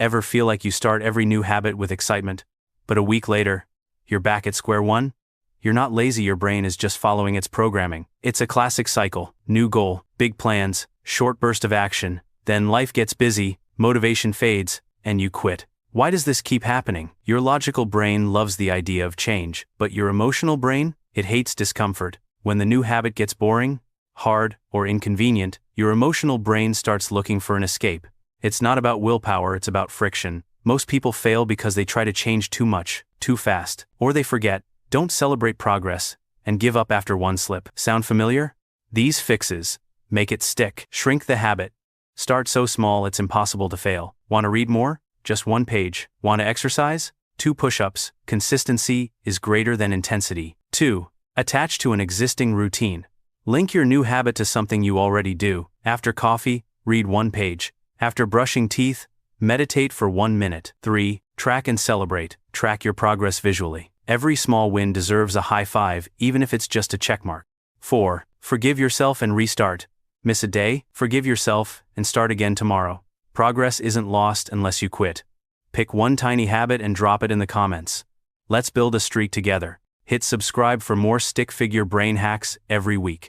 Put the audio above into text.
Ever feel like you start every new habit with excitement, but a week later, you're back at square one? You're not lazy, your brain is just following its programming. It's a classic cycle: new goal, big plans, short burst of action, then life gets busy, motivation fades, and you quit. Why does this keep happening? Your logical brain loves the idea of change, but your emotional brain, it hates discomfort. When the new habit gets boring, hard, or inconvenient, your emotional brain starts looking for an escape. It's not about willpower, it's about friction. Most people fail because they try to change too much, too fast, or they forget, don't celebrate progress, and give up after one slip. Sound familiar? These fixes make it stick. Shrink the habit. Start so small it's impossible to fail. Want to read more? Just 1 page. Want to exercise? 2 push-ups. Consistency is greater than intensity. 2. Attach to an existing routine. Link your new habit to something you already do. After coffee, read 1 page. After brushing teeth, meditate for 1 minute. 3. Track and celebrate. Track your progress visually. Every small win deserves a high five, even if it's just a checkmark. 4. Forgive yourself and restart. Miss a day? Forgive yourself and start again tomorrow. Progress isn't lost unless you quit. Pick one tiny habit and drop it in the comments. Let's build a streak together. Hit subscribe for more stick figure brain hacks every week.